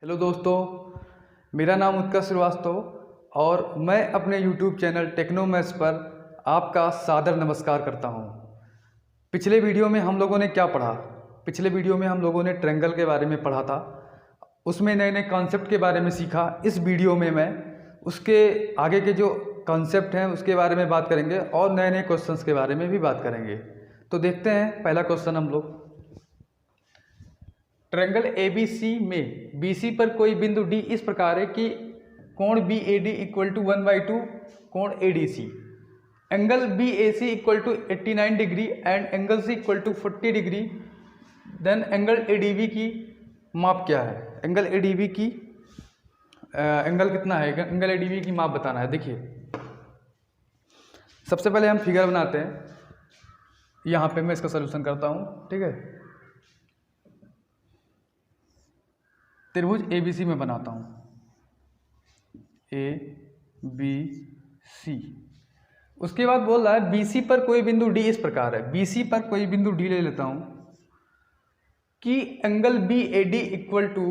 Hello दोस्तों, मेरा नाम उत्कर्ष श्रीवास्तव और मैं अपने YouTube चैनल टेक्नो मैथ्स पर आपका सादर नमस्कार करता हूं। पिछले वीडियो में हम लोगों ने क्या पढ़ा? पिछले वीडियो में हम लोगों ने ट्रायंगल के बारे में पढ़ा था, उसमें नए नए कॉन्सेप्ट के बारे में सीखा। इस वीडियो में मैं उसके आगे के जो कॉन्सेप्ट हैं उसके बारे में बात करेंगे और नए नए क्वेश्चंस के बारे में भी बात करेंगे। तो देखते हैं पहला क्वेश्चन हम लोग। ट्रायंगल ABC में BC पर कोई बिंदु D इस प्रकार है कि कोण BAD इक्वल टू 1/2 कोण ADC, angle BAC equal to 89 degree and angle C equal to 40 degree. Then angle ADB की माप क्या है? एंगल ADB की एंगल कितना है? एंगल ADB की माप बताना है। देखिए, सबसे पहले हम फिगर बनाते हैं। यहाँ पे मैं इसका सलूशन करता हूँ, ठीक है। त्रिभुज ABC में बनाता हूँ, ABC। उसके बाद बोल रहा है BC पर कोई बिंदु D इस प्रकार है। BC पर कोई बिंदु D ले लेता हूँ कि angle BAD equal to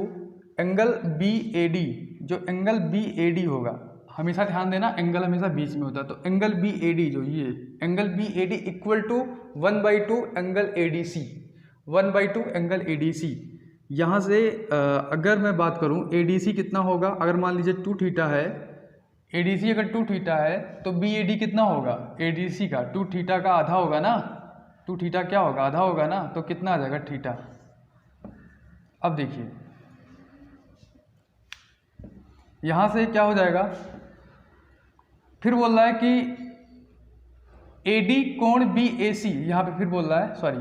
angle BAD, जो एंगल BAD होगा, हमेशा ध्यान देना एंगल हमेशा बीच में होता है, तो एंगल BAD जो ये angle BAD equal to 1/2 angle ADC, 1/2 angle ADC। यहाँ से अगर मैं बात करूँ ADC कितना होगा, अगर मान लीजिए 2 थीटा है, ADC अगर 2 थीटा है तो BAD कितना होगा? ADC का 2 थीटा का आधा होगा ना, 2 थीटा क्या होगा? आधा होगा ना, तो कितना आ जाएगा? थीटा। अब देखिए यहाँ से क्या हो जाएगा, फिर बोल रहा है कि AD कोण BAC, यहाँ पे फिर बोल रहा है सॉरी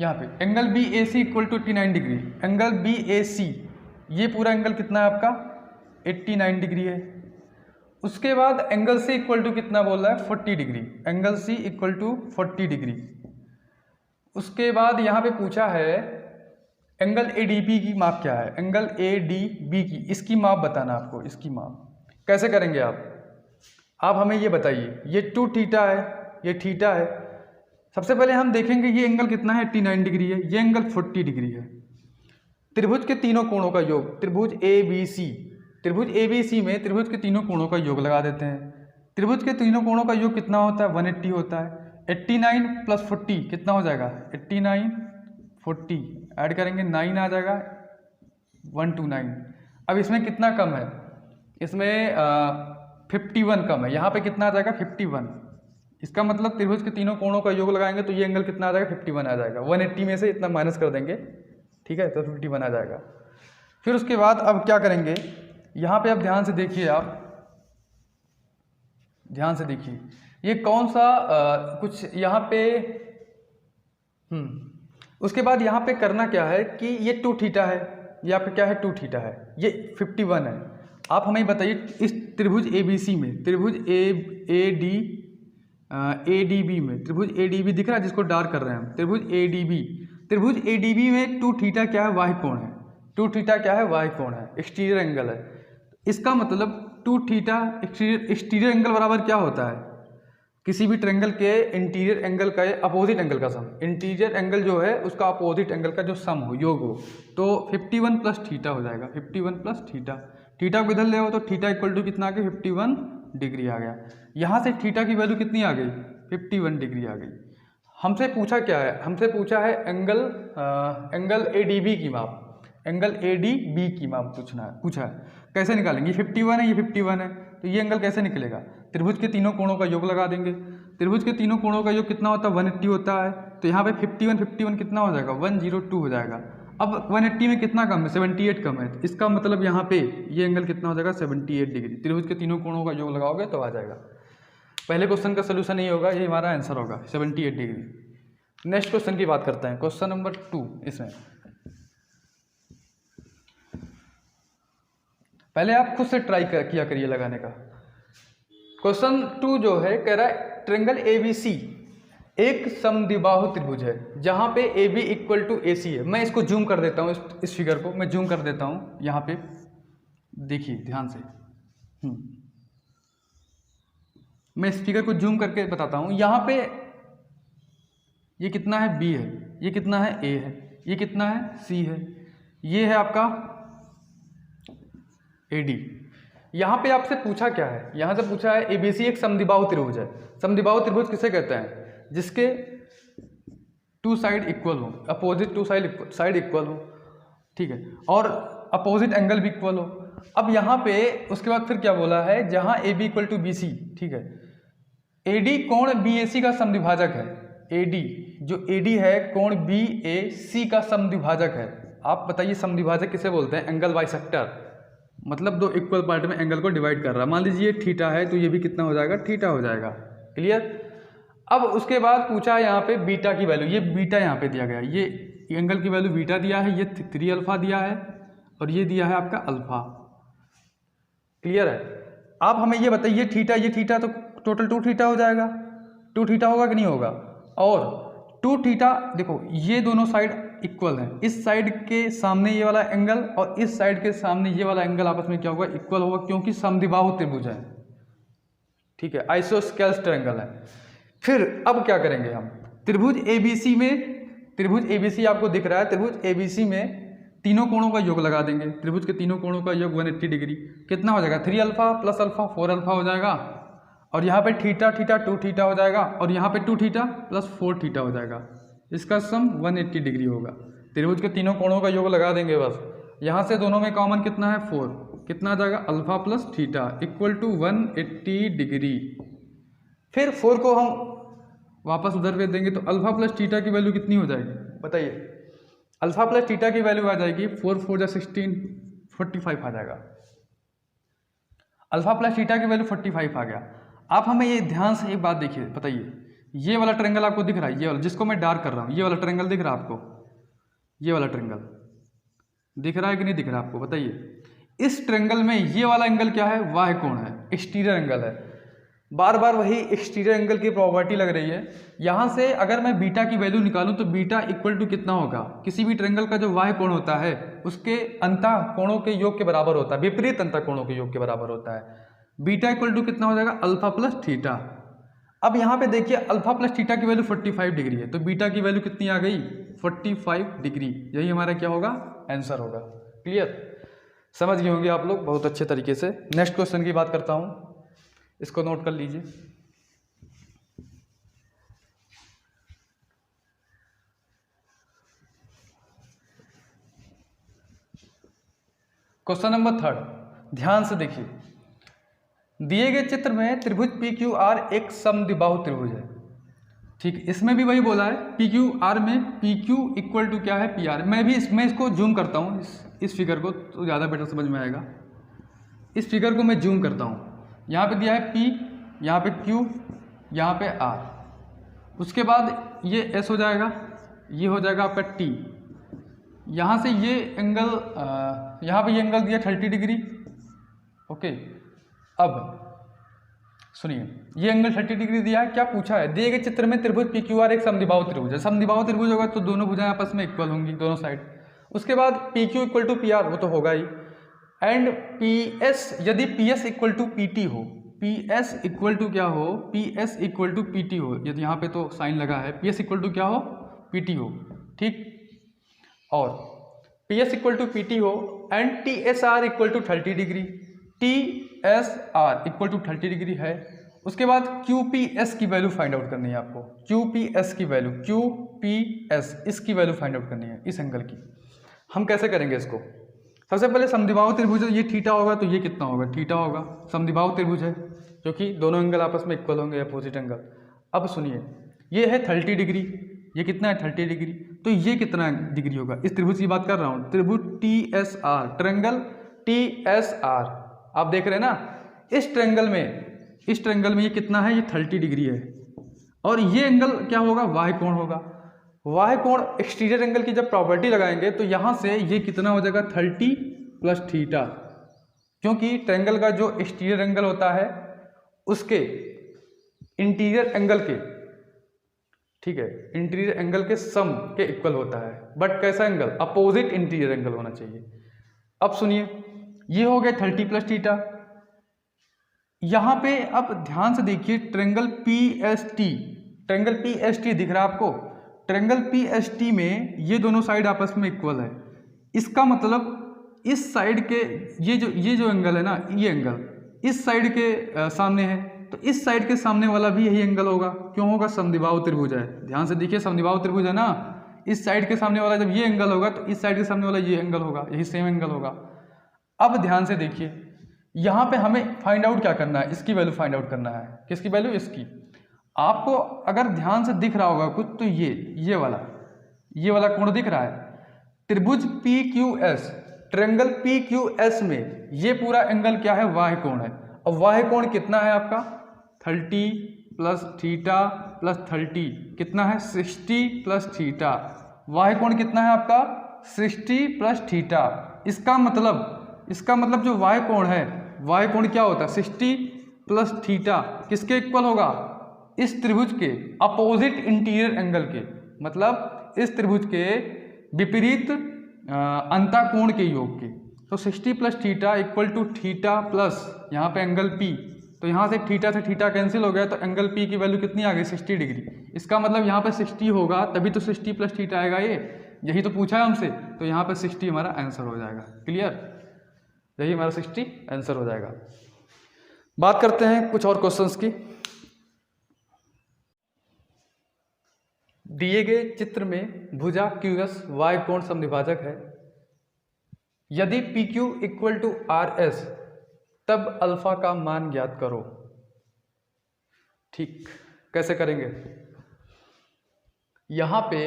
यहाँ पे angle BAC equal to 89 degree, angle BAC ये पूरा एंगल कितना है आपका? 89 डिग्री है। उसके बाद एंगल C इक्वल टू कितना बोल रहा है? 40 degree, angle C equal to 40 degree. उसके बाद यहाँ पे पूछा है एंगल ADB की माप क्या है? एंगल ADB की इसकी माप बताना आपको। इसकी माप कैसे करेंगे आप हमें ये बताइए। ये 2 थीटा है, ये थीटा है। सबसे पहले हम देखेंगे ये एंगल कितना है? 89 डिग्री है, ये एंगल 40 डिग्री है। त्रिभुज के तीनों कोणों का योग, त्रिभुज ABC में त्रिभुज के तीनों कोणों का योग लगा देते हैं। त्रिभुज के तीनों कोणों का योग कितना होता है? 180 होता है। 89 प्लस 40 कितना हो जाएगा? 89 40 ऐड करेंगे 9 आ जाएगा, 129। अब इसमें कितना कम है? इसमें 51 कम है। यहाँ पे कितना आ जाएगा? 51। इसका मतलब त्रिभुज के तीनों कोणों का योग लगाएंगे तो ये एंगल कितना आ जाएगा? 51 आ जाएगा। 180 में से इतना माइनस कर देंगे, ठीक है, तो 51 आ जाएगा। फिर उसके बाद अब क्या करेंगे, यहाँ पे अब ध्यान से देखिए, आप ध्यान से देखिए ये कौन सा कुछ यहाँ पे उसके बाद यहाँ पे करना क्या है कि ये 2 थीटा है, ये आपका क्या है? 2 थीटा है, ये 51 है। आप हमें बताइए इस त्रिभुज ABC में, त्रिभुज ADB में, त्रिभुज ADB दिख रहा है जिसको डार्क कर रहे हैं हम, त्रिभुज ADB में 2 थीटा क्या है? वाही कोण है। 2 थीटा क्या है? वाही कोण है, एक्सटीरियर एंगल है। इसका मतलब 2 थीटा एक्सटीरियर एंगल बराबर क्या होता है? किसी भी ट्रायंगल के इंटीरियर एंगल का अपोजिट एंगल का सम, इंटीरियर एंगल जो है उसका अपोजिट एंगल का जो सम हो, योग हो, तो 51 प्लस थीटा हो जाएगा। 51 प्लस थीटा, थीटा को इधर ले आओ तो थीटा इक्वल टू कितना आ गया? 51 डिग्री आ गया। यहाँ से थीटा की वैल्यू कितनी आ गई? 51 डिग्री आ गई। हमसे पूछा क्या है? हमसे पूछा है एंगल ADB की माप, एंगल ADB की माप पूछा है। कैसे निकालेंगे? 51 है, ये 51 है, तो ये एंगल कैसे निकलेगा? त्रिभुज के तीनों कोणों का योग लगा देंगे। त्रिभुज के तीनों कोणों का योग कितना होता है? 180 होता है, तो यहाँ पे 51 कितना हो जाएगा? 102 हो जाएगा। अब 180 में कितना कम है? 78 कम है, तो इसका मतलब यहाँ पे ये एंगल कितना हो जाएगा? 78 डिग्री। त्रिभुज के तीनों कोणों का योग लगाओगे तो आ जाएगा। पहले क्वेश्चन का सोल्यूशन नहीं होगा, ये हमारा आंसर होगा 78 डिग्री। नेक्स्ट क्वेश्चन की बात करते हैं, क्वेश्चन नंबर 2। इसमें पहले आप खुद से ट्राई किया करिए लगाने का। क्वेश्चन 2 जो है कह रहा है ट्रायंगल ABC एक समद्विबाहु त्रिभुज है जहां पे AB इक्वल टू AC है। मैं इसको जूम कर देता हूं, इस फिगर को मैं जूम कर देता हूं। यहाँ पे देखिए ध्यान से, मैं इस फिगर को जूम करके बताता हूं। यहाँ पे ये कितना है? B है, ये कितना है? A है, ये कितना है? C है, ये है आपका AD। यहाँ पे आपसे पूछा क्या है, यहाँ से पूछा है ABC एक समद्विबाहु त्रिभुज है। समद्विबाहु त्रिभुज किसे कहते हैं, जिसके टू साइड इक्वल हो, अपोजिट टू साइड इक्वल हो, ठीक है, और अपोजिट एंगल भी इक्वल हो। अब यहाँ पे उसके बाद फिर क्या बोला है, जहाँ AB इक्वल टू BC, ठीक है, AD कोण BAC का समद्विभाजक है। AD जो AD है कोण BAC का समद्विभाजक है। आप बताइए समद्विभाजक किसे बोलते हैं, एंगल बाइसेक्टर, मतलब दो इक्वल पार्ट में एंगल को डिवाइड कर रहा है। मान लीजिए थीटा है तो ये भी कितना हो जाएगा, थीटा हो जाएगा। क्लियर। अब उसके बाद पूछा है यहाँ पे बीटा की वैल्यू, ये बीटा यहाँ पे दिया गया है, ये एंगल की वैल्यू बीटा दिया है, ये 3 अल्फा दिया है और ये दिया है आपका अल्फा। क्लियर है। आप हमें ये बताइए थीटा, ये थीटा तो टोटल 2 थीटा हो जाएगा, 2 थीटा होगा कि नहीं होगा। और 2 थीटा देखो ये दोनों साइड इक्वल हैं, इस साइड के सामने ये वाला एंगल और इस साइड के सामने ये वाला एंगल आपस में क्या होगा, इक्वल होगा, क्योंकि समद्विबाहु त्रिभुज है, ठीक है, आइसोस्केल्स ट्रायंगल है। फिर अब क्या करेंगे हम, त्रिभुज ABC में, त्रिभुज ABC आपको दिख रहा है, त्रिभुज ABC में तीनों कोणों का योग लगा देंगे। त्रिभुज के तीनों कोणों का योग 180 डिग्री कितना हो जाएगा, 3 अल्फा प्लस अल्फा 4 अल्फा हो जाएगा, और यहाँ पे थीटा थीटा 2 थीटा हो जाएगा, और यहाँ पे 2 थीटा प्लस 4 थीटा हो जाएगा। इसका सम 180 डिग्री होगा। त्रिभुज के तीनों कोणों का योग लगा देंगे बस। यहाँ से दोनों में कॉमन कितना है, 4, कितना आ जाएगा, alpha plus theta equal to 180 degree. फिर 4 को हम वापस उधर भेज देंगे तो अल्फा प्लस थीटा की वैल्यू कितनी हो जाएगी, बताइए। अल्फा प्लस थीटा की वैल्यू आ जाएगी 4 4 जा 16, 45 आ जाएगा। अल्फा प्लस थीटा की वैल्यू 45 आ गया। आप हमें ये ध्यान से एक बात देखिए, बताइए, ये वाला ट्रायंगल आपको दिख रहा है, ये वाला जिसको मैं डार्क कर रहा हूँ, ये वाला ट्रायंगल दिख रहा है आपको, ये वाला ट्रायंगल दिख रहा है कि नहीं दिख रहा है आपको, बताइए। इस ट्रायंगल में ये वाला एंगल क्या है, वाह कोण है, एक्सटीरियर एंगल है। बार बार वही एक्सटीरियर एंगल की प्रॉपर्टी लग रही है। यहाँ से अगर मैं बीटा की वैल्यू निकालूं तो बीटा इक्वल टू कितना होगा, किसी भी ट्रायंगल का जो वाह कोण होता है उसके अंतः कोणों के योग के बराबर होता है, विपरीत अंतः कोणों के योग के बराबर होता है। बीटा इक्वल टू कितना हो जाएगा, अल्फा प्लस थीटा। अब यहाँ पे देखिए अल्फा प्लस थीटा की वैल्यू 45 डिग्री है, तो बीटा की वैल्यू कितनी आ गई, 45 डिग्री। यही हमारा क्या होगा, आंसर होगा। क्लियर, समझ गए होंगे आप लोग बहुत अच्छे तरीके से। नेक्स्ट क्वेश्चन की बात करता हूँ, इसको नोट कर लीजिए। क्वेश्चन नंबर 3, ध्यान से देखिए। दिए गए चित्र में त्रिभुज PQR एक समद्विबाहु त्रिभुज है, ठीक। इसमें भी वही बोला है, PQR में PQ इक्वल टू क्या है, PR। मैं भी इसको जूम करता हूँ, इस फिगर को, तो ज़्यादा बेटर समझ में आएगा। इस फिगर को मैं जूम करता हूँ। यहाँ पे दिया है P, यहाँ पे Q, यहाँ पे R, उसके बाद ये S हो जाएगा, ये हो जाएगा आपका T। यहाँ से ये एंगल, यहाँ पे ये एंगल दिया 30 डिग्री, ओके। अब सुनिए, ये एंगल 30 डिग्री दिया है। क्या पूछा है, दिए गए चित्र में त्रिभुज PQR एक समद्विबाहु त्रिभुज है। समद्विबाहु त्रिभुज होगा तो दोनों भुजाएं आपस में इक्वल होंगी, दोनों साइड। उसके बाद PQ इक्वल टू PR, वो तो होगा ही, एंड PS, यदि PS इक्वल टू PT हो, PS इक्वल टू क्या हो, PS इक्वल टू PT हो, यदि यहाँ पे तो साइन लगा है, PS इक्वल टू क्या हो, PT हो, ठीक। और PS इक्वल टू PT हो and TSR equal to 30 degree, TSR equal to 30 degree है। उसके बाद QPS की वैल्यू फाइंड आउट करनी है आपको, QPS की वैल्यू, QPS इसकी वैल्यू फाइंड आउट करनी है, इस एंगल की। हम कैसे करेंगे इसको, सबसे पहले समद्विबाहु त्रिभुज है, ये थीटा होगा तो ये कितना होगा, थीटा होगा। समद्विबाहु त्रिभुज है क्योंकि दोनों एंगल आपस में इक्वल होंगे, अपोजिट एंगल। अब सुनिए, ये है 30 डिग्री, ये कितना है 30 डिग्री, तो ये कितना डिग्री होगा, इस त्रिभुज की बात कर रहा हूँ, त्रिभुज TSR, ट्रायंगल TSR। आप देख रहे हैं ना, इस ट्रायंगल में ये कितना है, ये 30 डिग्री है, और ये एंगल क्या होगा, वाह कोण होगा। वाह कोण एक्सटीरियर एंगल की जब प्रॉपर्टी लगाएंगे तो यहाँ से ये कितना हो जाएगा, 30 प्लस थीटा, क्योंकि ट्रायंगल का जो एक्सटीरियर एंगल होता है उसके इंटीरियर एंगल के, ठीक है, इंटीरियर एंगल के सम के इक्वल होता है। बट कैसा एंगल, अपोजिट इंटीरियर एंगल होना चाहिए। अब सुनिए, ये हो गया 30 प्लस थीटा। यहाँ पे अब ध्यान से देखिए, ट्रायंगल PST दिख रहा है आपको। ट्रायंगल PST में ये दोनों साइड आपस में इक्वल है। इसका मतलब इस साइड के ये जो एंगल है ना, ये एंगल इस साइड के सामने है, तो इस साइड के सामने वाला भी यही एंगल होगा। क्यों होगा? समद्विबाहु त्रिभुज है। ध्यान से देखिए, समद्विबाहु त्रिभुज है ना, इस साइड के सामने वाला जब ये एंगल होगा तो इस साइड के सामने वाला ये एंगल होगा, यही सेम एंगल होगा। अब ध्यान से देखिए, यहाँ पे हमें फाइंड आउट क्या करना है? इसकी वैल्यू फाइंड आउट करना है। किसकी वैल्यू? इसकी। आपको अगर ध्यान से दिख रहा होगा कुछ, तो ये वाला कोण दिख रहा है, त्रिभुज PQS, ट्रायंगल PQS में ये पूरा एंगल क्या है? वाह्य कोण है। अब वाह्य कोण कितना है आपका? 30 प्लस थीटा प्लस 30 कितना है? 60 प्लस थीटा। वाह्य कोण कितना है आपका? 60 प्लस थीटा। इसका मतलब जो वाह्य कोण है, वाह्य कोण क्या होता है? 60 प्लस थीटा किसके इक्वल होगा? इस त्रिभुज के अपोजिट इंटीरियर एंगल के, मतलब इस त्रिभुज के विपरीत अंतःकोण के योग के। तो 60 plus theta equal to theta plus यहाँ पे एंगल P, तो यहाँ से थीटा कैंसिल हो गया, तो एंगल P की वैल्यू कितनी आ गई? 60 डिग्री। इसका मतलब यहाँ पे 60 होगा, तभी तो 60 प्लस थीटा आएगा, यही तो पूछा है हमसे, तो यहाँ पे 60 हमारा आंसर हो जाएगा। क्लियर? यही हमारा 60 आंसर हो जाएगा। बात करते हैं कुछ और क्वेश्चंस की। दिए गए चित्र में भुजा QS वाह्य कोण समद्विभाजक है। यदि PQ इक्वल टू RS, तब अल्फा का मान ज्ञात करो। ठीक, कैसे करेंगे? यहाँ पे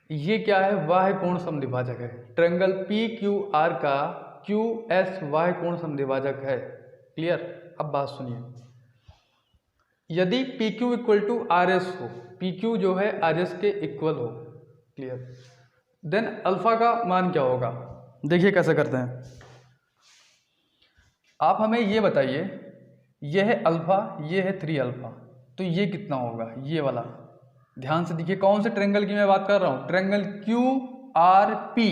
ये क्या है? वाह्य कोण समद्विभाजक है। ट्रायंगल PQR का QS वाह्य कोण समद्विभाजक है। क्लियर? अब बात सुनिए, यदि PQ इक्वल टू RS हो, PQ जो है RS के इक्वल हो, क्लियर, देन अल्फा का मान क्या होगा? देखिए कैसे करते हैं। आप हमें ये बताइए, ये है अल्फा, ये है 3 अल्फा, तो ये कितना होगा? ये वाला। ध्यान से देखिए, कौन से ट्रायंगल की मैं बात कर रहा हूँ? Triangle QRP।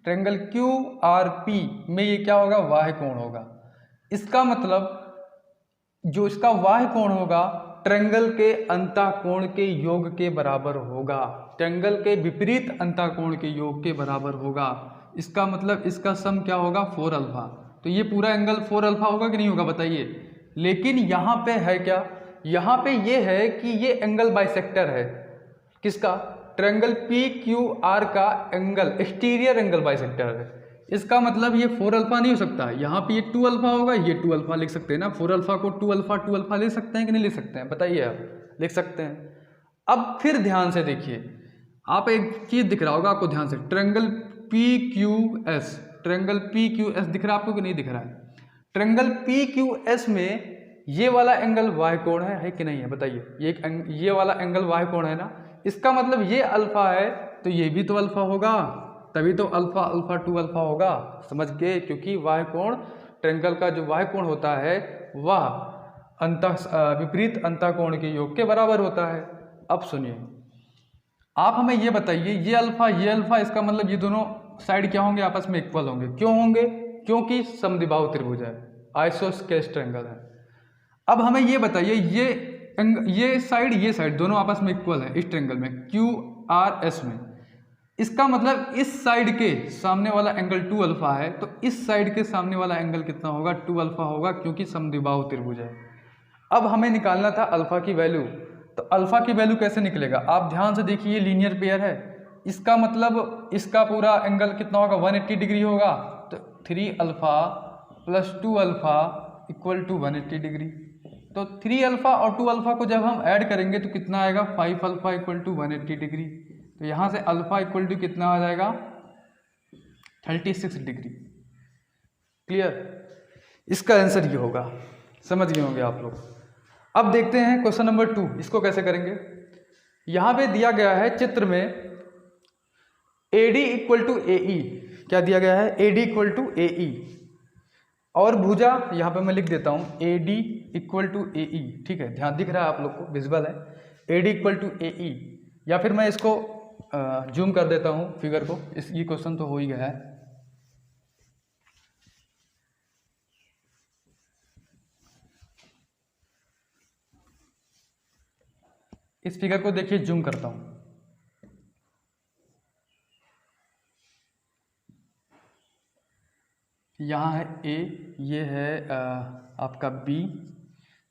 ट्रायंगल QRP में ये क्या होगा? वाह्य कोण होगा। इसका मतलब जो इसका वाह्य कोण होगा ट्रायंगल के अंतःकोण के योग के बराबर होगा, ट्रायंगल के विपरीत अंतःकोण के योग के बराबर होगा। इसका मतलब इसका सम क्या होगा? 4 अल्फा। तो ये पूरा एंगल 4 अल्फा होगा कि नहीं होगा? बताइए। लेकिन यहाँ पे है क्या? यहाँ पे ये है कि ये एंगल बाइसेक्टर है। किसका? ट्रायंगल PQR का एंगल, एक्सटीरियर एंगल बाइसेक्टर है। इसका मतलब ये 4 अल्फा नहीं हो सकता, यहाँ पे ये 2 अल्फा होगा, ये 2 अल्फा लिख सकते हैं ना। 4 अल्फा को 2 अल्फा ले सकते हैं कि नहीं ले सकते हैं? बताइए आप। लिख सकते हैं। अब फिर ध्यान से देखिए, आप एक चीज दिख रहा होगा आपको ध्यान से, ट्रायंगल PQS, ट्रायंगल PQS दिख रहा है आपको कि नहीं दिख रहा है? ट्रायंगल PQS में ये वाला एंगल वाह्य कोण है कि नहीं है? बताइए। ये वाला एंगल वाह्य कोण है ना, इसका मतलब ये अल्फा है, तो ये भी तो अल्फा होगा, तभी तो अल्फा 2 अल्फा होगा। समझ गए? क्योंकि वाह्य कोण, ट्रायंगल का जो वाह्य कोण होता है वह विपरीत अंतःकोण के योग के बराबर होता है। अब सुनिए, आप हमें ये बताइए, ये अल्फा, इसका मतलब ये दोनों साइड क्या होंगे? आपस में इक्वल होंगे। क्यों होंगे? क्योंकि समद्विबाहु त्रिभुज है, आइसोस्केलेस ट्रायंगल है। अब हमें ये बताइए, ये साइड दोनों आपस में इक्वल है इस ट्रायंगल में, QRS में। इसका मतलब इस साइड के सामने वाला एंगल 2 अल्फा है, तो इस साइड के सामने वाला एंगल कितना होगा? 2 अल्फा होगा, क्योंकि समद्विबाहु त्रिभुज है। अब हमें निकालना था अल्फा की वैल्यू, तो अल्फा की वैल्यू कैसे निकलेगा? आप ध्यान से देखिए, ये लीनियर पेयर है, इसका मतलब इसका पूरा एंगल कितना होगा? 180 डिग्री होगा। तो 3 alpha plus 2 alpha equal to 180 degree. तो 3 अल्फा और 2 अल्फा को जब हम ऐड करेंगे तो कितना आएगा? 5 अल्फा इक्वल टू 180 डिग्री। तो यहाँ से अल्फा इक्वल टू कितना आ जाएगा? 36 डिग्री। क्लियर? इसका आंसर ये होगा। समझ गए होंगे आप लोग। अब देखते हैं क्वेश्चन नंबर 2, इसको कैसे करेंगे। यहाँ पे दिया गया है चित्र में AD इक्वल टू AE, क्या दिया गया है? AD इक्वल टू AE, और भुजा यहाँ पे मैं लिख देता हूँ AD इक्वल टू AE। ठीक है, ध्यान दिख रहा है आप लोग को, विजुअल है। AD इक्वल टू AE, या फिर मैं इसको जूम कर देता हूँ फिगर को, ये क्वेश्चन तो हो ही गया है। इस फिगर को देखिए, जूम करता हूँ। यहाँ है ए, ये है आपका बी,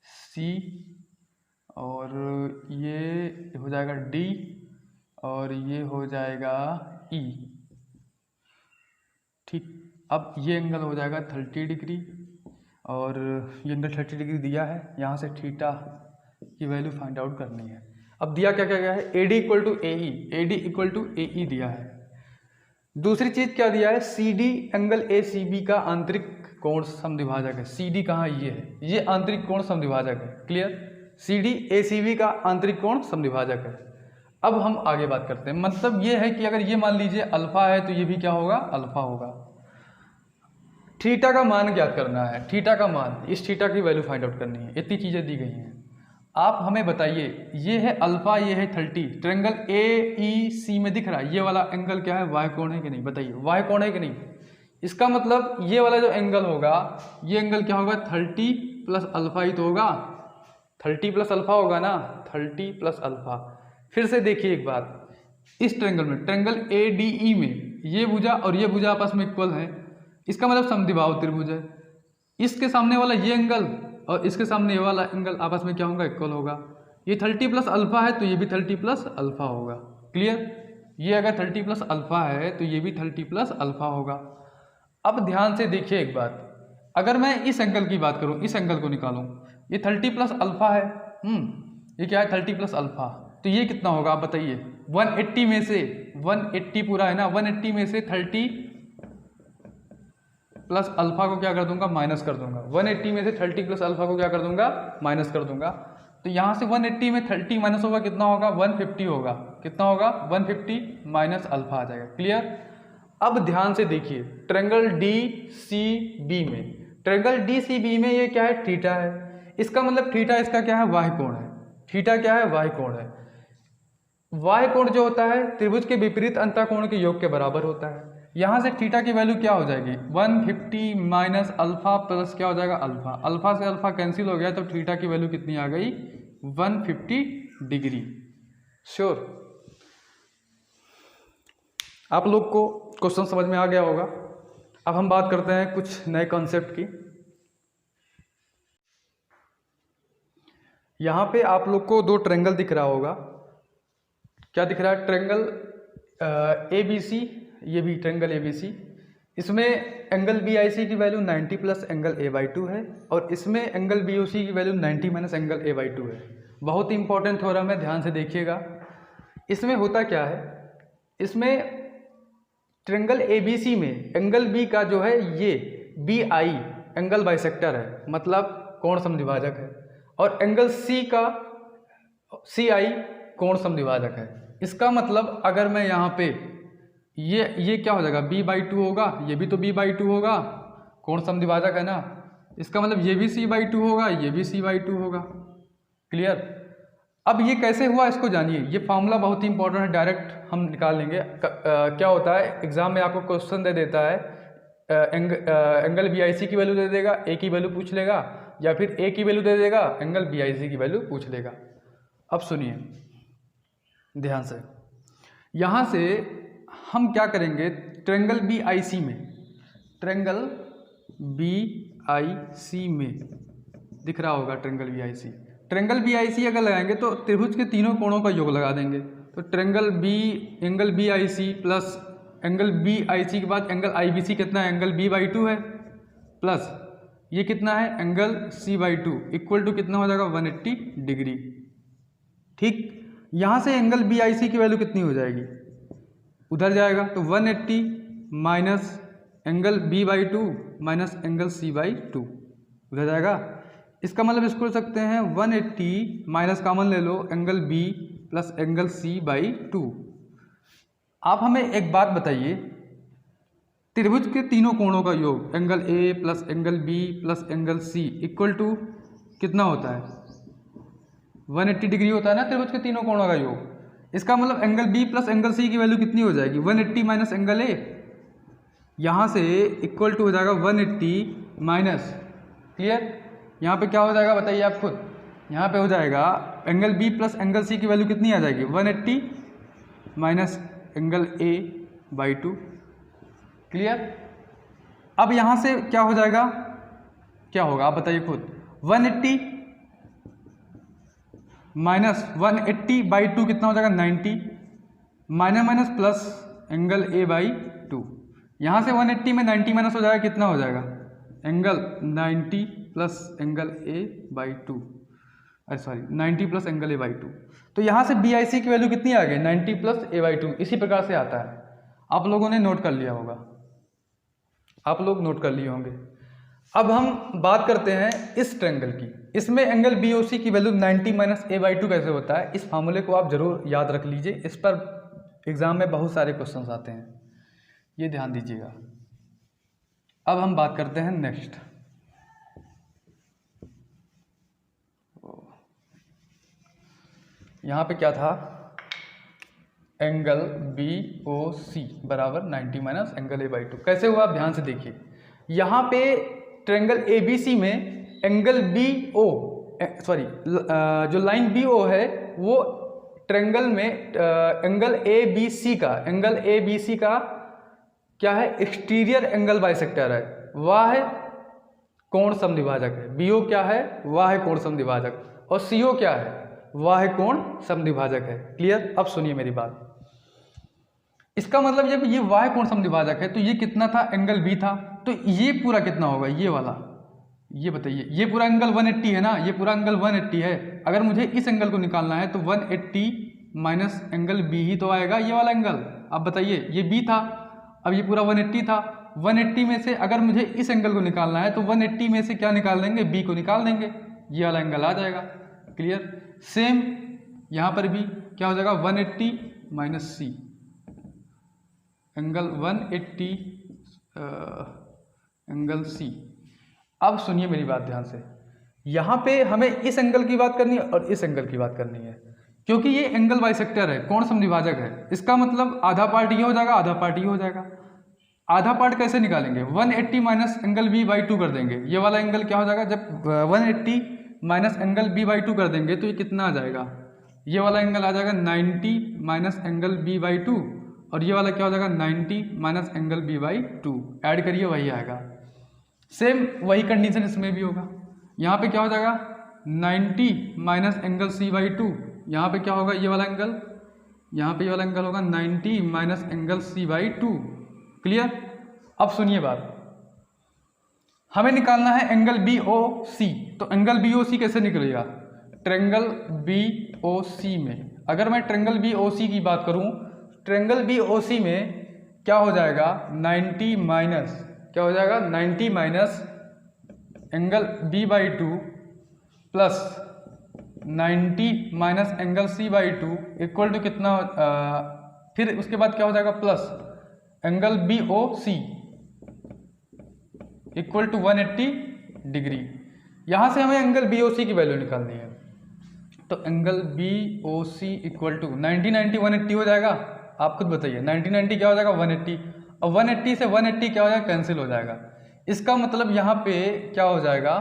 सी, और ये हो जाएगा डी, और ये हो जाएगा ई। ठीक, अब ये एंगल हो जाएगा 30 डिग्री, और ये एंगल 30 डिग्री दिया है। यहाँ से थीटा की वैल्यू फाइंड आउट करनी है। अब दिया क्या क्या गया है, AD equal to AE, AD equal to AE दिया है। दूसरी चीज़ क्या दिया है, CD एंगल ACB का आंतरिक कोण समद्विभाजक है। CD कहाँ, ये है, ये आंतरिक कोण समद्विभाजक है। क्लियर, CD ACB का आंतरिक कोण समद्विभाजक है। अब हम आगे बात करते हैं। मतलब ये है कि अगर ये मान लीजिए अल्फा है तो ये भी क्या होगा, अल्फा होगा। थीटा का मान ज्ञात करना है, थीटा का मान, इस थीटा की वैल्यू फाइंड आउट करनी है। इतनी चीज़ें दी गई हैं। आप हमें बताइए, ये है अल्फा, ये है 30, ट्रायंगल AEC में दिख रहा है ये वाला एंगल क्या है, वाय कोण है कि नहीं, बताइए, वाय कोण है कि नहीं। इसका मतलब ये वाला जो एंगल होगा, ये एंगल क्या होगा, 30 प्लस अल्फा ही तो होगा, 30 प्लस अल्फा होगा ना, 30 प्लस अल्फा। फिर से देखिए एक बात, इस ट्रायंगल में, ट्रायंगल ADE में ये भुजा और ये भुजा आपस में इक्वल है, इसका मतलब समद्विबाहु त्रिभुज है। इसके सामने वाला ये एंगल और इसके सामने ये वाला एंगल आपस में क्या होगा, इक्वल होगा। ये 30 प्लस अल्फा है तो ये भी 30 प्लस अल्फा होगा। क्लियर, ये अगर 30 प्लस अल्फा है तो ये भी 30 प्लस अल्फा होगा। अब ध्यान से देखिए एक बात, अगर मैं इस एंगल की बात करूं, इस एंगल को निकालूं, ये 30 प्लस अल्फा है, ये क्या है, 30 प्लस अल्फा, तो ये कितना होगा आप बताइए। 180 में से, 180 पूरा है ना, 180 में से 30 प्लस अल्फा को क्या कर दूंगा, माइनस कर दूंगा। 180 में से 30 प्लस अल्फा को क्या कर दूंगा, माइनस कर दूंगा। तो यहाँ से 180 में 30 माइनस होगा, कितना होगा, 150 होगा। कितना होगा, 150 माइनस अल्फा आ जाएगा। क्लियर। अब ध्यान से देखिए, ट्रायंगल DCB में, ट्रायंगल DCB में ये क्या है, थीटा है। इसका मतलब थीटा इसका क्या है, वाह्य कोण है। थीटा क्या है, वाह्य कोण है। वाह्य कोण जो होता है त्रिभुज के विपरीत अंतःकोण के योग के बराबर होता है। यहाँ से थीटा की वैल्यू क्या हो जाएगी, 150 माइनस अल्फा प्लस क्या हो जाएगा, अल्फा। अल्फा से अल्फा कैंसिल हो गया तो थीटा की वैल्यू कितनी आ गई, 150 डिग्री। श्योर, आप लोग को क्वेश्चन समझ में आ गया होगा। अब हम बात करते हैं कुछ नए कॉन्सेप्ट की। यहाँ पे आप लोग को दो ट्रायंगल दिख रहा होगा। क्या दिख रहा है, ट्रायंगल ABC, ये भी ट्रायंगल ABC। इसमें एंगल BIC की वैल्यू 90 प्लस एंगल A/2 है, और इसमें एंगल BOC की वैल्यू 90 माइनस एंगल A/2 है। बहुत ही इंपॉर्टेंट थ्योरम है, ध्यान से देखिएगा। इसमें होता क्या है, इसमें ट्रायंगल ABC में एंगल B का जो है ये BI एंगल बाइसेक्टर है, मतलब कोण समद्विभाजक है, और एंगल C का CI कोण समद्विभाजक है। इसका मतलब अगर मैं यहाँ पे ये क्या हो जाएगा, B/2 होगा, ये भी तो B/2 होगा, कोण समद्विभाजक है ना। इसका मतलब ये भी C/2 होगा, ये भी C/2 होगा। क्लियर। अब ये कैसे हुआ इसको जानिए, ये फॉर्मूला बहुत ही इंपॉर्टेंट है, डायरेक्ट हम निकाल लेंगे। क्या होता है, एग्जाम में आपको क्वेश्चन दे देता है, एंगल BIC की वैल्यू दे देगा, A की वैल्यू पूछ लेगा, या फिर A की वैल्यू दे देगा, एंगल BIC की वैल्यू पूछ लेगा। अब सुनिए ध्यान से, यहाँ से हम क्या करेंगे, ट्रायंगल BIC में, ट्रायंगल BIC में दिख रहा होगा ट्रायंगल BIC। ट्रायंगल BIC अगर लगाएंगे तो त्रिभुज के तीनों कोणों का योग लगा देंगे। तो triangle angle BIC plus angle BIC के बाद एंगल IBC कितना है, एंगल B/2 है, प्लस ये कितना है, एंगल C/2, इक्वल टू कितना हो जाएगा, 180 डिग्री। ठीक, यहाँ से एंगल BIC की वैल्यू कितनी हो जाएगी, उधर जाएगा, तो 180 minus angle B/2 minus angle C/2 उधर जाएगा। इसका मतलब इसको ले सकते हैं 180 माइनस कॉमन ले लो, angle B plus angle C/2। आप हमें एक बात बताइए, त्रिभुज के तीनों कोणों का योग angle A plus angle B plus angle C equal to कितना होता है, 180 डिग्री होता है ना त्रिभुज के तीनों कोणों का योग। इसका मतलब angle B plus angle C की वैल्यू कितनी हो जाएगी, 180 माइनस एंगल A। यहाँ से इक्वल टू हो जाएगा 180 माइनस, क्लियर। यहाँ पे क्या हो जाएगा बताइए आप खुद, यहाँ पे हो जाएगा angle B plus angle C की वैल्यू कितनी आ जाएगी, 180 माइनस एंगल A/2। क्लियर। अब यहाँ से क्या हो जाएगा, क्या होगा आप बताइए खुद। 180 माइनस 180/2 कितना हो जाएगा 90, minus minus plus angle A/2। यहाँ से 180 में 90 माइनस हो जाएगा, कितना हो जाएगा एंगल 90 प्लस एंगल A/2, अरे सॉरी 90 प्लस एंगल A/2। तो यहाँ से BIC की वैल्यू कितनी आ गई 90 प्लस A/2। इसी प्रकार से आता है, आप लोगों ने नोट कर लिया होगा, आप लोग नोट कर लिए होंगे। अब हम बात करते हैं इस ट्रायंगल की। इसमें एंगल BOC की वैल्यू 90 माइनस A/2 कैसे होता है, इस फार्मूले को आप जरूर याद रख लीजिए, इस पर एग्जाम में बहुत सारे क्वेश्चंस आते हैं, ये ध्यान दीजिएगा। अब हम बात करते हैं नेक्स्ट। यहाँ पे क्या था, एंगल BOC बराबर 90 माइनस एंगल A/2 कैसे हुआ आप ध्यान से देखिए। यहाँ पे ट्रायंगल ABC में एंगल BO जो लाइन BO है वो ट्रायंगल में एंगल ABC का क्या है, एक्सटीरियर एंगल बाइसेक्टर है, वह है कोण समद्विभाजक है। BO क्या है, वह है कोण समद्विभाजक, और CO क्या है, वह है कोण समद्विभाजक है। क्लियर। अब सुनिए मेरी बात, इसका मतलब जब ये वाह कोण समद्विभाजक है तो ये कितना था, एंगल B था, तो ये पूरा कितना होगा, ये वाला, ये बताइए, ये पूरा एंगल 180 है ना, ये पूरा एंगल 180 है। अगर मुझे इस एंगल को निकालना है तो 180 माइनस एंगल B ही तो आएगा, ये वाला एंगल। अब बताइए, ये B था, अब ये पूरा 180 था, 180 में से अगर मुझे इस एंगल को निकालना है तो 180 में से क्या निकाल देंगे, B को निकाल देंगे, ये वाला एंगल आ जाएगा। क्लियर। सेम यहाँ पर भी क्या हो जाएगा, 180 minus C, angle 180 angle C। अब सुनिए मेरी बात ध्यान से, यहाँ पे हमें इस एंगल की बात करनी है और इस एंगल की बात करनी है, क्योंकि ये एंगल बाइसेक्टर है, कोण समद्विभाजक है। इसका मतलब आधा पार्ट ये हो जाएगा, आधा पार्ट ये हो जाएगा। आधा पार्ट कैसे निकालेंगे, 180 माइनस एंगल B/2 कर देंगे, ये वाला एंगल क्या हो जाएगा, जब 180 माइनस एंगल B/2 कर देंगे तो ये कितना आ जाएगा, ये वाला एंगल आ जाएगा 90 माइनस एंगल B/2, और ये वाला क्या हो जाएगा 90 माइनस एंगल B/2, ऐड करिए वही आएगा। सेम वही कंडीशन इसमें भी होगा, यहाँ पे क्या हो जाएगा 90 माइनस एंगल C/2, यहाँ पे क्या होगा, ये वाला एंगल, यहाँ पे ये वाला एंगल होगा 90 माइनस एंगल C/2। क्लियर। अब सुनिए बात, हमें निकालना है एंगल BOC, तो एंगल BOC कैसे निकलेगा, ट्रायंगल BOC में, अगर मैं ट्रायंगल BOC की बात करूं, ट्रायंगल BOC में क्या हो जाएगा 90 माइनस, क्या हो जाएगा 90 minus angle B/2 plus 90 minus angle C/2 equal to कितना, फिर उसके बाद क्या हो जाएगा plus angle BOC equal to 180 degree. यहाँ से हमें एंगल BOC की वैल्यू निकालनी है, तो एंगल BOC इक्वल टू 90 90 180 हो जाएगा। आप खुद बताइए 90 90 क्या हो जाएगा 180, और 180 से 180 क्या हो जाएगा, कैंसिल हो जाएगा। इसका मतलब यहाँ पे क्या हो जाएगा,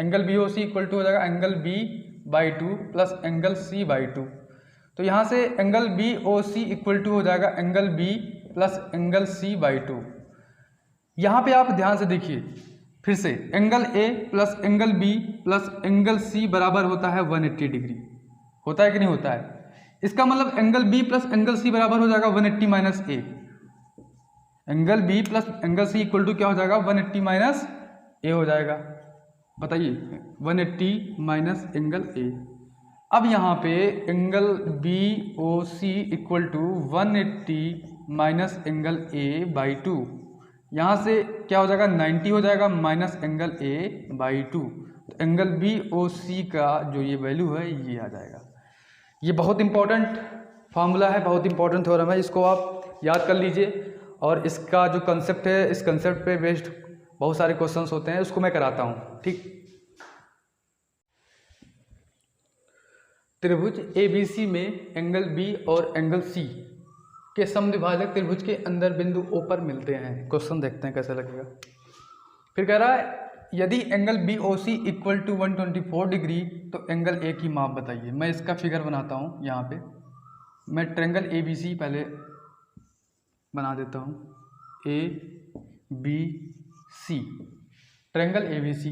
एंगल BOC इक्वल टू हो जाएगा angle B/2 plus angle C/2। तो यहाँ से एंगल BOC इक्वल टू हो जाएगा angle B plus angle C/2। यहाँ पे आप ध्यान से देखिए फिर से, angle A plus angle B plus angle C बराबर होता है 180 डिग्री, होता है कि नहीं होता है। इसका मतलब angle B plus angle C बराबर हो जाएगा 180 minus A, angle B plus angle C equal to क्या हो जाएगा 180 माइनस A हो जाएगा। बताइए 180 माइनस एंगल A। अब यहाँ पे angle BOC equal to 180 minus angle A/2, यहाँ से क्या हो जाएगा 90 हो जाएगा माइनस एंगल A/2, तो एंगल BOC का जो ये वैल्यू है ये आ जाएगा। ये बहुत इंपॉर्टेंट फार्मूला है, बहुत इंपॉर्टेंट थ्योरम है, इसको आप याद कर लीजिए। और इसका जो कंसेप्ट है, इस कंसेप्ट पे बेस्ड बहुत सारे क्वेश्चंस होते हैं, उसको मैं कराता हूँ। ठीक, त्रिभुज ABC में एंगल B और एंगल C के समद्विभाजक त्रिभुज के अंदर बिंदु O पर मिलते हैं। क्वेश्चन देखते हैं कैसे लगेगा। फिर कह रहा है यदि angle BOC equal to 124 degree तो एंगल A की माप बताइए। मैं इसका फिगर बनाता हूँ। यहाँ पे मैं ट्रायंगल ABC पहले बना देता हूँ। B C, triangle A B C.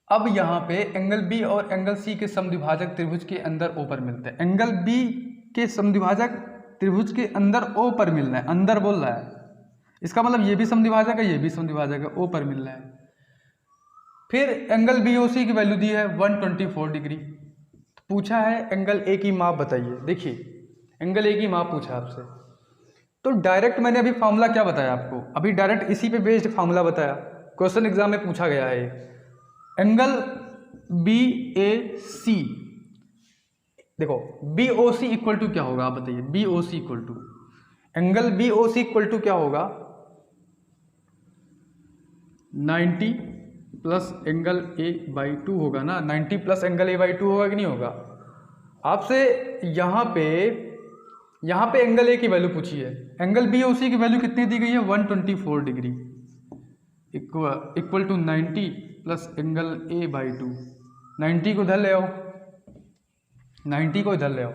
अब यहाँ पे एंगल बी और एंगल सी के समद्विभाजक त्रिभुज के अंदर ओ पर मिलते हैं। एंगल बी के समद्विभाजक त्रिभुज के अंदर ओ पर मिल रहा है, अंदर बोल रहा है, इसका मतलब ये भी समद्विभाजक है, ये भी समद्विभाजक है, ओ पर मिल रहा है। फिर एंगल बी ओ सी की वैल्यू दी है 124 डिग्री। तो पूछा है एंगल ए की माप बताइए। देखिए एंगल ए की माप पूछा आपसे, तो डायरेक्ट मैंने अभी फार्मूला क्या बताया आपको, अभी डायरेक्ट इसी पे बेस्ड फार्मूला बताया, क्वेश्चन एग्जाम में पूछा गया है। एंगल बी ए सी, देखो B O C equal to क्या होगा आप बताइए, B O C equal to, angle B O C equal to क्या होगा, 90 प्लस एंगल ए बाई 2 होगा ना, 90 प्लस एंगल ए बाई 2 होगा कि नहीं होगा। आपसे यहाँ पे एंगल ए की वैल्यू पूछी है, एंगल बी ओ सी की वैल्यू कितनी दी गई है 124 degree equal to 90 plus angle A by 2। 90 को इधर ले आओ, 90 को इधर ले आओ,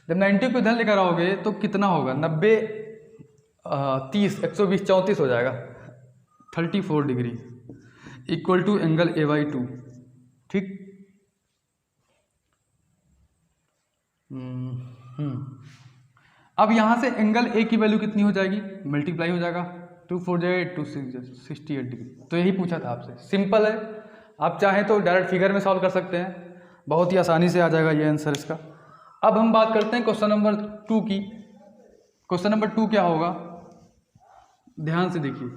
जब 90 को इधर लेकर आओगे तो कितना होगा, 90 30 120 34 हो जाएगा, 34 degree equal to angle A by 2। ठीक, अब यहाँ से एंगल ए की वैल्यू कितनी हो जाएगी, मल्टीप्लाई हो जाएगा, 2 4 जाए 2 6 68 डिग्री। तो यही पूछा था आपसे, सिंपल है, आप चाहें तो डायरेक्ट फिगर में सॉल्व कर सकते हैं, बहुत ही आसानी से आ जाएगा ये आंसर इसका। अब हम बात करते हैं क्वेश्चन नंबर 2 की। क्वेश्चन नंबर 2 क्या होगा, ध्यान से देखिए,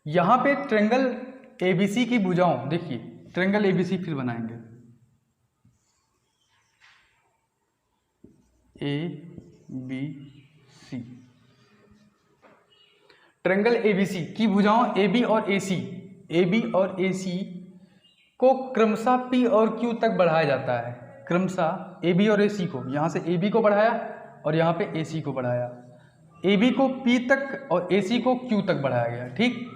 यहाँ पे ट्रायंगल एबीसी की भुजाओं, देखिए ट्रायंगल एबीसी फिर बनाएंगे, A B C, triangle ABC की भुजाओं AB और AC को क्रमशः P और Q तक बढ़ाया जाता है। क्रमशः AB और AC को, यहाँ से AB को बढ़ाया और यहाँ पे AC को बढ़ाया, AB को P तक और AC को Q तक बढ़ाया गया। ठीक,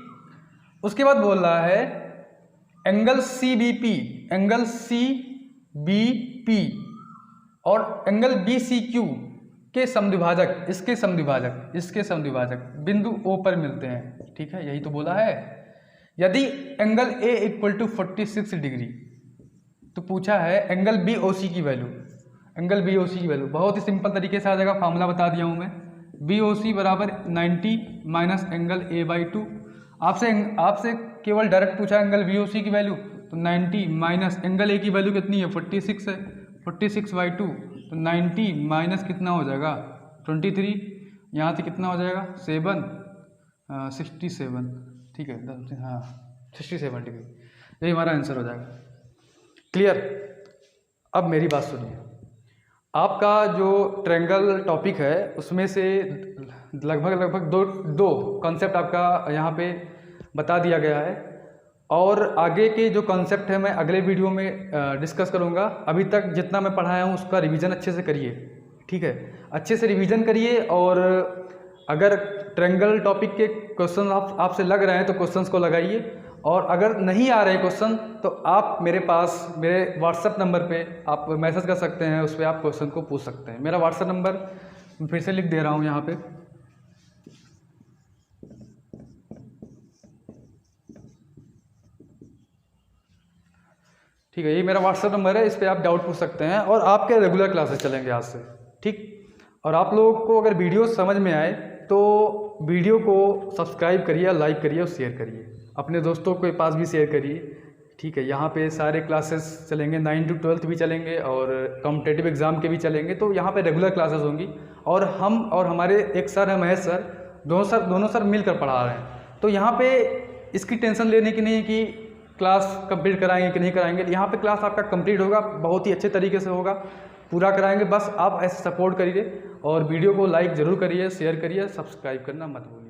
उसके बाद बोल रहा है एंगल CBP और एंगल BCQ के समद्विभाजक, इसके समद्विभाजक बिंदु O पर मिलते हैं। ठीक है, यही तो बोला है। यदि angle A equal to 46 degree, तो पूछा है एंगल BOC की वैल्यू। एंगल BOC की वैल्यू बहुत ही सिंपल तरीके से आ जाएगा, फार्मूला बता दिया हूँ मैं, BOC बराबर 90 माइनस एंगल A बाई 2। आपसे केवल डायरेक्ट पूछा एंगल BOC की वैल्यू, तो 90 माइनस एंगल A की वैल्यू कितनी है 46 है, 46 बाई 2, तो 90 माइनस कितना हो जाएगा 23, यहाँ से कितना हो जाएगा 67, ठीक है, हाँ 67 डिग्री, यही हमारा आंसर हो जाएगा। क्लियर। अब मेरी बात सुनिए, आपका जो ट्रायंगल टॉपिक है उसमें से लगभग दो कॉन्सेप्ट आपका यहाँ पे बता दिया गया है, और आगे के जो कॉन्सेप्ट है मैं अगले वीडियो में डिस्कस करूँगा। अभी तक जितना मैं पढ़ाया हूँ उसका रिवीजन अच्छे से करिए, ठीक है, अच्छे से रिवीजन करिए। और अगर ट्रायंगल टॉपिक के क्वेश्चन आपसे लग रहे हैं तो क्वेश्चंस को लगाइए, और अगर नहीं आ रहे क्वेश्चन तो आप मेरे व्हाट्सएप नंबर पे आप मैसेज कर सकते हैं, उस पर आप क्वेश्चन को पूछ सकते हैं। मेरा व्हाट्सएप नंबर फिर से लिख दे रहा हूँ यहाँ पे, ठीक है, ये मेरा व्हाट्सएप नंबर है, इस पर आप डाउट पूछ सकते हैं, और आपके रेगुलर क्लासेस चलेंगे आज से। ठीक, और आप लोगों को अगर वीडियो समझ में आए तो वीडियो को सब्सक्राइब करिए, लाइक करिए और शेयर करिए, अपने दोस्तों के पास भी शेयर करिए। ठीक है, यहाँ पे सारे क्लासेस चलेंगे, 9 to 12 भी चलेंगे और कॉम्पिटिटिव एग्ज़ाम के भी चलेंगे, तो यहाँ पे रेगुलर क्लासेस होंगी। और हम और हमारे एक सर है महेश सर, दोनों सर मिलकर पढ़ा रहे हैं, तो यहाँ पे इसकी टेंशन लेने की नहीं कि क्लास कंप्लीट कराएंगे कि नहीं कराएंगे, यहाँ पे क्लास आपका कंप्लीट होगा, बहुत ही अच्छे तरीके से होगा, पूरा कराएंगे। बस आप ऐसे सपोर्ट करिए और वीडियो को लाइक ज़रूर करिए, शेयर करिए, सब्सक्राइब करना मत भूलिए।